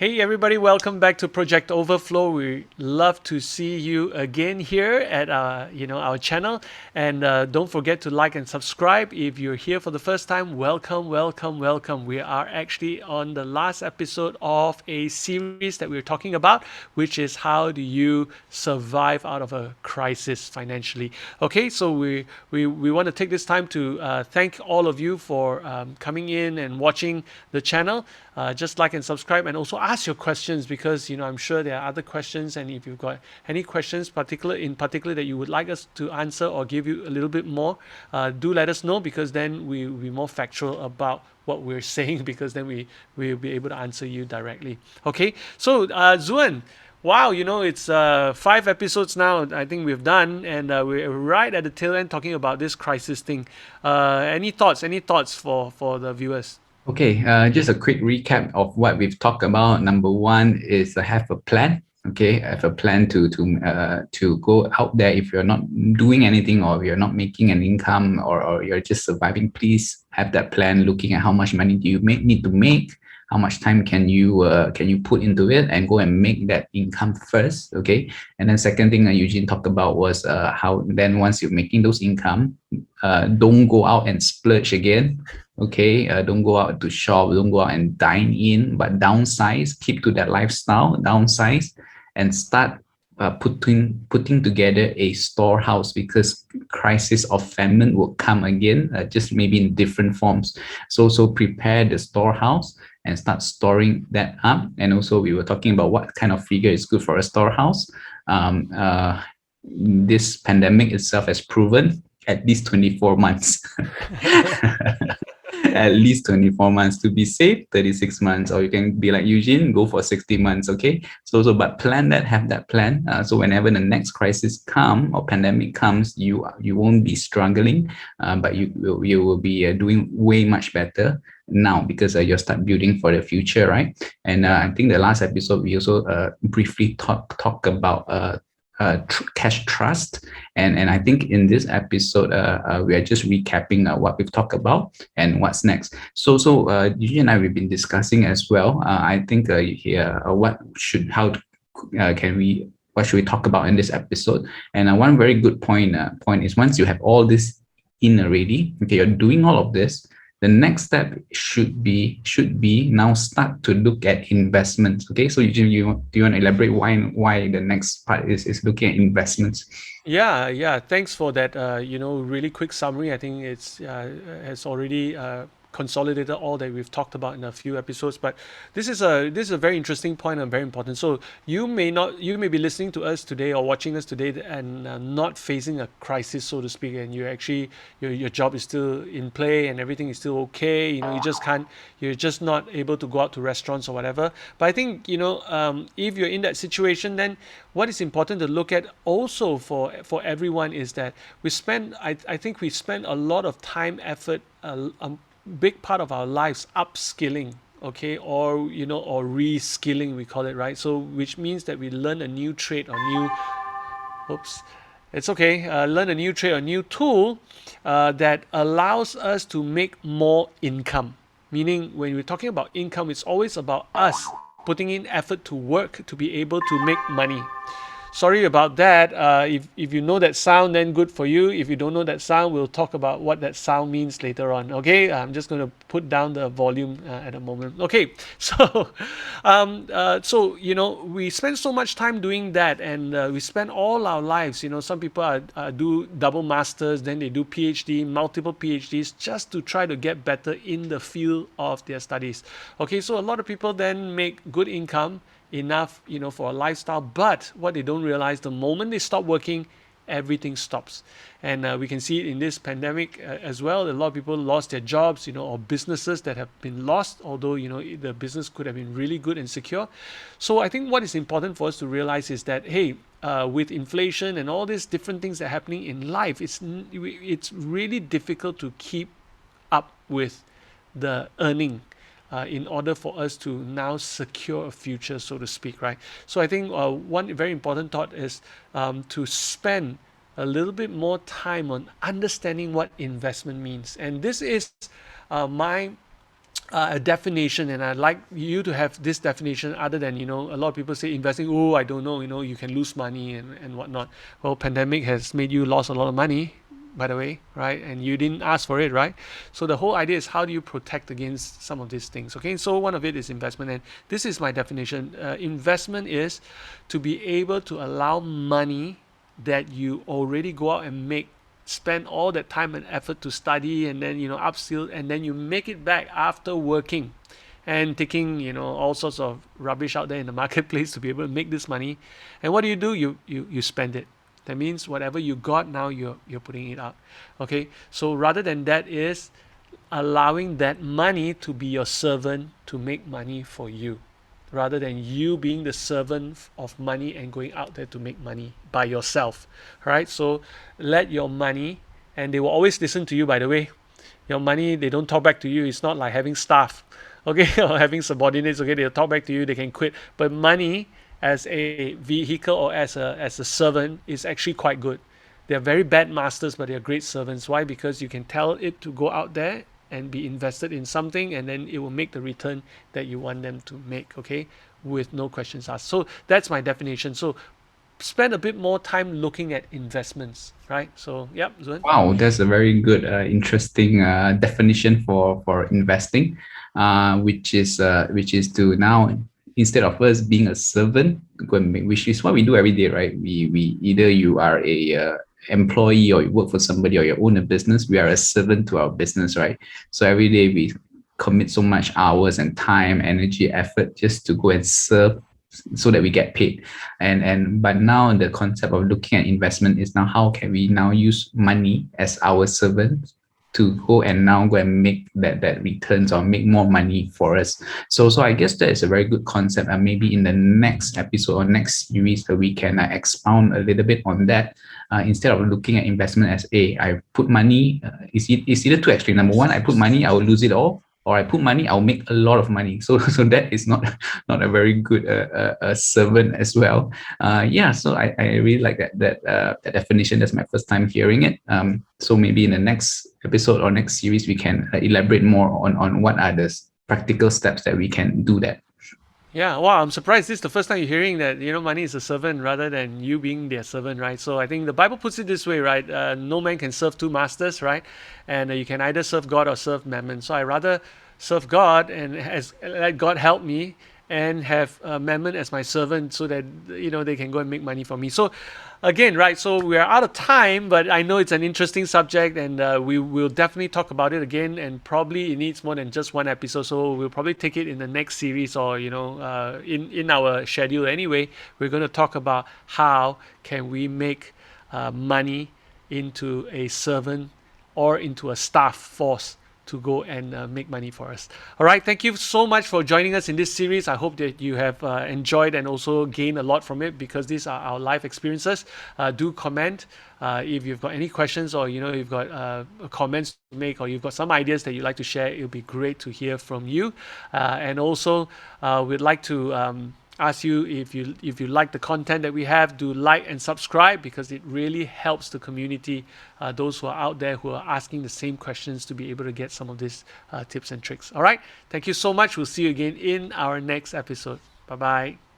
Hey everybody, welcome back to Project Overflow. We love to see you again here at our channel, and don't forget to like and subscribe. If you're here for the first time, welcome, welcome, welcome. We are actually on the last episode of a series that we're talking about, which is how do you survive out of a crisis financially. Okay, so we want to take this time to thank all of you for coming in and watching the channel. Just like and subscribe, and also ask your questions, because I'm sure there are other questions, and if you've got any questions particular that you would like us to answer or give you a little bit more, do let us know, because then we'll be more factual about what we're saying, because then we'll be able to answer you directly. Okay, so Zuan, wow, it's 5 episodes now, I think we've done, and we're right at the tail end talking about this crisis thing. Any thoughts for the viewers? Okay, just a quick recap of what we've talked about. Number one is have a plan. Okay, have a plan to go out there. If you're not doing anything, or you're not making an income, or you're just surviving, please have that plan. Looking at how much money do you need to make, how much time can you put into it, and go and make that income first. Okay, and then second thing that Eugene talked about was how then once you're making those income, don't go out and splurge again. Okay, don't go out to shop, don't go out and dine in, but downsize, keep to that lifestyle, downsize, and start putting together a storehouse, because crisis of famine will come again, just maybe in different forms. So prepare the storehouse and start storing that up. And also we were talking about what kind of figure is good for a storehouse. This pandemic itself has proven at least 24 months. At least 24 months to be safe, 36 months, or you can be like Eugene, go for 60 months. Okay, but plan that, have that plan, so whenever the next crisis come or pandemic comes, you won't be struggling, but you will be doing way much better now, because you'll start building for the future, right? And Yeah. I think the last episode we also briefly talk about cash trust, and I think in this episode we are just recapping what we've talked about and what's next. So Eugene and I, we've been discussing as well. I think here can we what should we talk about in this episode? And one very good point is, once you have all this in already, okay, you're doing all of this, the next step should be now start to look at investments. Okay, so do you want to elaborate why the next part is looking at investments? Yeah, yeah. Thanks for that. Really quick summary. I think it's has already consolidated all that we've talked about in a few episodes. But this is a very interesting point and very important. So you may be listening to us today or watching us today, and not facing a crisis, so to speak, and you actually your job is still in play and everything is still okay. You're just not able to go out to restaurants or whatever. But I think if you're in that situation, then what is important to look at also for everyone is that I think we spend a lot of time, effort, a big part of our lives upskilling, okay, or reskilling, we call it, right? So which means that we learn a new trade or new oops it's okay, learn a new trade or new tool that allows us to make more income. Meaning, when we're talking about income, it's always about us putting in effort to work to be able to make money. Sorry about that. If you know that sound, then good for you. If you don't know that sound, we'll talk about what that sound means later on. Okay, I'm just going to put down the volume at the moment. Okay, we spend so much time doing that, and we spend all our lives. Some people do double masters, then they do PhD, multiple PhDs, just to try to get better in the field of their studies. Okay, so a lot of people then make good income, enough for a lifestyle, but what they don't realize, the moment they stop working, everything stops. And we can see it in this pandemic as well. A lot of people lost their jobs, or businesses that have been lost, although the business could have been really good and secure. So I think what is important for us to realize is that, hey, with inflation and all these different things that are happening in life, it's really difficult to keep up with the earning, in order for us to now secure a future, so to speak, right? So I think one very important thought is to spend a little bit more time on understanding what investment means. And this is my a definition, and I'd like you to have this definition other than, a lot of people say investing, oh, I don't know, you can lose money and whatnot. Well, pandemic has made you lost a lot of money, by the way, right? And you didn't ask for it, right? So the whole idea is how do you protect against some of these things, okay? So one of it is investment, and this is my definition. Investment is to be able to allow money that you already go out and make, spend all that time and effort to study and then upskill, and then you make it back after working and taking all sorts of rubbish out there in the marketplace to be able to make this money. And what do? You spend it. That means whatever you got now, you're putting it out. Okay, so rather than that is allowing that money to be your servant to make money for you, rather than you being the servant of money and going out there to make money by yourself. Right? So let your money, and they will always listen to you, by the way. Your money, they don't talk back to you. It's not like having staff, okay, or having subordinates, okay, they'll talk back to you, they can quit. But money as a vehicle or as a servant is actually quite good. They're very bad masters, but they're great servants. Why? Because you can tell it to go out there and be invested in something, and then it will make the return that you want them to make, okay, with no questions asked. So that's my definition. So spend a bit more time looking at investments, right? So, yep, Zuen. Wow, that's a very good, interesting definition for investing, which is to now, instead of us being a servant, go and make, which is what we do every day, right? We either you are a employee or you work for somebody or you own a business. We are a servant to our business, right? So every day we commit so much hours and time, energy, effort just to go and serve so that we get paid. But now the concept of looking at investment is now how can we now use money as our servant to go and make that returns or make more money for us. So I guess that is a very good concept, and maybe in the next episode or next series we can expound a little bit on that. Instead of looking at investment as I put money, it's either two extreme. Number one, I put money, I will lose it all, or I put money, I'll make a lot of money. So that is not a very good servant as well. Yeah, so I really like that definition. That's my first time hearing it. So maybe in the next episode or next series, we can elaborate more on what are the practical steps that we can do that. Yeah, wow, I'm surprised this is the first time you're hearing that, money is a servant rather than you being their servant, right? So I think the Bible puts it this way, right? No man can serve two masters, right? And you can either serve God or serve mammon. So I rather serve God and let God help me and have mammon as my servant so that, they can go and make money for me. So again, right, so we are out of time, but I know it's an interesting subject, and we will definitely talk about it again, and probably it needs more than just one episode, so we'll probably take it in the next series, or in our schedule anyway. We're going to talk about how can we make money into a servant or into a staff force to go and make money for us. All right, thank you so much for joining us in this series. I hope that you have enjoyed and also gained a lot from it, because these are our life experiences. Do comment if you've got any questions, or you've got comments to make, or you've got some ideas that you'd like to share. It would be great to hear from you. And also, we'd like to ask you, if you like the content that we have, do like and subscribe, because it really helps the community, those who are out there who are asking the same questions, to be able to get some of these tips and tricks. All right, thank you so much. We'll see you again in our next episode. Bye bye.